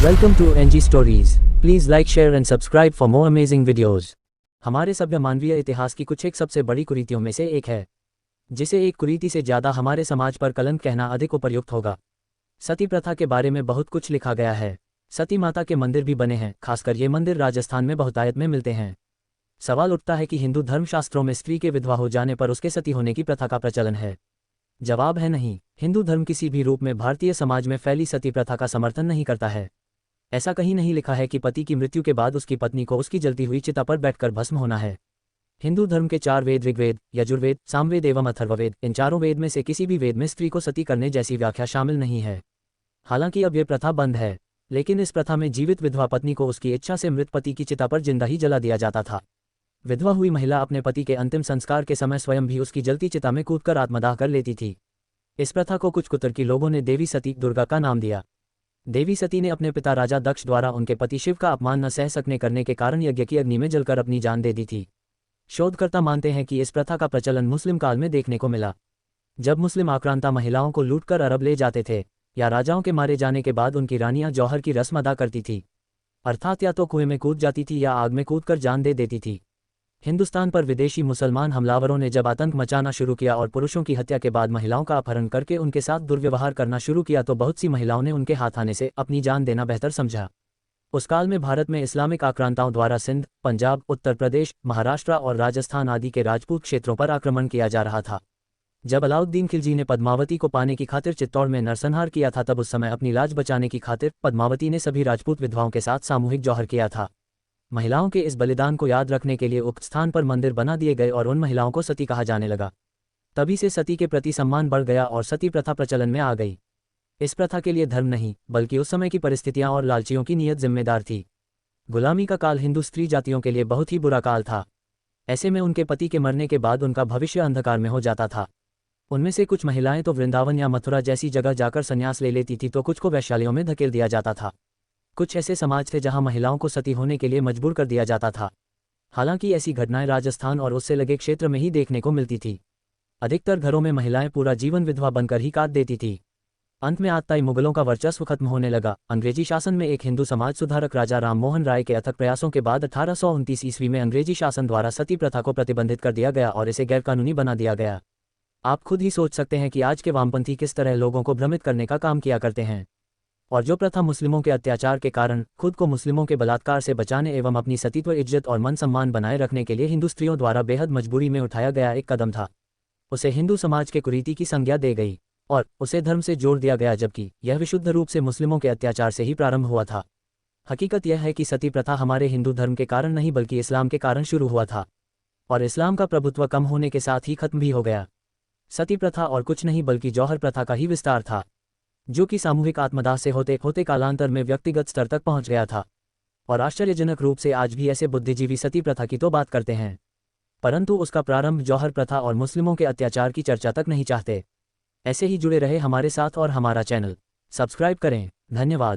Welcome to NG Stories. Please like, share and subscribe for more amazing videos. हमारे सभ्य मानवीय इतिहास की कुछ एक सबसे बड़ी कुरीतियों में से एक है, जिसे एक कुरीति से ज़्यादा हमारे समाज पर कलंक कहना अधिक उपयुक्त होगा। सती प्रथा के बारे में बहुत कुछ लिखा गया है। सती माता के मंदिर भी बने हैं, खासकर ये मंदिर राजस्थान में बहुतायत में मिलते हैं। सवाल उठता है कि हिंदू धर्मशास्त्रों में स्त्री के विधवा हो जाने पर उसके सती होने की प्रथा का प्रचलन है। जवाब है नहीं। हिंदू धर्म किसी भी रूप में भारतीय समाज में फैली सती प्रथा का समर्थन नहीं करता है। ऐसा कहीं नहीं लिखा है कि पति की मृत्यु के बाद उसकी पत्नी को उसकी जलती हुई चिता पर बैठकर भस्म होना है। हिंदू धर्म के 4 वेद ऋग्वेद, यजुर्वेद, सामवेद एवं अथर्ववेद, इन चारों वेद में से किसी भी वेद में स्त्री को सती करने जैसी व्याख्या शामिल नहीं है। हालांकि अब यह प्रथा बंद है, लेकिन इस प्रथा में जीवित विधवा पत्नी को उसकी इच्छा से मृत पति की चिता पर जिंदा ही जला दिया जाता था। विधवा हुई महिला अपने पति के अंतिम संस्कार के समय स्वयं भी उसकी जलती चिता में कूदकर आत्मदाह कर लेती थी। इस प्रथा को कुछ कुतर्की लोगों ने देवी सती दुर्गा का नाम दिया। देवी सती ने अपने पिता राजा दक्ष द्वारा उनके पति शिव का अपमान न सह सकने करने के कारण यज्ञ की अग्नि में जलकर अपनी जान दे दी थी। शोधकर्ता मानते हैं कि इस प्रथा का प्रचलन मुस्लिम काल में देखने को मिला, जब मुस्लिम आक्रांता महिलाओं को लूटकर अरब ले जाते थे या राजाओं के मारे जाने के बाद उनकी रानियां जौहर की रस्म अदा करती थी, अर्थात या तो कुएं में कूद जाती थी या आग में कूदकर जान दे देती थी। हिंदुस्तान पर विदेशी मुसलमान हमलावरों ने जब आतंक मचाना शुरू किया और पुरुषों की हत्या के बाद महिलाओं का अपहरण करके उनके साथ दुर्व्यवहार करना शुरू किया, तो बहुत सी महिलाओं ने उनके हाथ आने से अपनी जान देना बेहतर समझा। उस काल में भारत में इस्लामिक आक्रांताओं द्वारा सिंध, पंजाब, उत्तर प्रदेश, महाराष्ट्र और राजस्थान आदि के राजपूत क्षेत्रों पर आक्रमण किया जा रहा था। जब अलाउद्दीन खिलजी ने पद्मावती को पाने की खातिर चित्तौड़ में नरसंहार किया था, तब उस समय अपनी लाज बचाने की खातिर पद्मावती ने सभी राजपूत विधवाओं के साथ सामूहिक जौहर किया था। महिलाओं के इस बलिदान को याद रखने के लिए उक्त स्थान पर मंदिर बना दिए गए और उन महिलाओं को सती कहा जाने लगा। तभी से सती के प्रति सम्मान बढ़ गया और सती प्रथा प्रचलन में आ गई। इस प्रथा के लिए धर्म नहीं, बल्कि उस समय की परिस्थितियां और लालचियों की नीयत जिम्मेदार थी। गुलामी का काल हिंदू स्त्री जातियों के लिए बहुत ही बुरा काल था। ऐसे में उनके पति के मरने के बाद उनका भविष्य अंधकार में हो जाता था। उनमें से कुछ महिलाएं तो वृंदावन या मथुरा जैसी जगह जाकर संन्यास ले लेती थी, तो कुछ को वैश्यालयों में धकेल दिया जाता था। कुछ ऐसे समाज थे जहां महिलाओं को सती होने के लिए मजबूर कर दिया जाता था। हालांकि ऐसी घटनाएं राजस्थान और उससे लगे क्षेत्र में ही देखने को मिलती थी। अधिकतर घरों में महिलाएं पूरा जीवन विधवा बनकर ही काट देती थी। अंत में आतताई मुगलों का वर्चस्व खत्म होने लगा। अंग्रेजी शासन में एक हिंदू समाज सुधारक राजा राम मोहन राय के अथक प्रयासों के बाद 1829 ईस्वी में अंग्रेजी शासन द्वारा सती प्रथा को प्रतिबंधित कर दिया गया और इसे गैरकानूनी बना दिया गया। आप खुद ही सोच सकते हैं कि आज के वामपंथी किस तरह लोगों को भ्रमित करने का काम किया करते हैं। और जो प्रथा मुस्लिमों के अत्याचार के कारण खुद को मुस्लिमों के बलात्कार से बचाने एवं अपनी सतीत्व, इज्जत और मन सम्मान बनाए रखने के लिए हिंदू स्त्रियों द्वारा बेहद मजबूरी में उठाया गया एक कदम था, उसे हिंदू समाज के कुरीति की संज्ञा दे गई और उसे धर्म से जोड़ दिया गया, जबकि यह विशुद्ध रूप से मुस्लिमों के अत्याचार से ही प्रारंभ हुआ था। हकीकत यह है कि सती प्रथा हमारे हिंदू धर्म के कारण नहीं, बल्कि इस्लाम के कारण शुरू हुआ था और इस्लाम का प्रभुत्व कम होने के साथ ही खत्म भी हो गया। सती प्रथा और कुछ नहीं बल्कि जौहर प्रथा का ही विस्तार था, जो कि सामूहिक आत्मदाह से होते होते कालांतर में व्यक्तिगत स्तर तक पहुंच गया था। और आश्चर्यजनक रूप से आज भी ऐसे बुद्धिजीवी सती प्रथा की तो बात करते हैं, परंतु उसका प्रारंभ जौहर प्रथा और मुस्लिमों के अत्याचार की चर्चा तक नहीं चाहते। ऐसे ही जुड़े रहे हमारे साथ और हमारा चैनल सब्सक्राइब करें। धन्यवाद।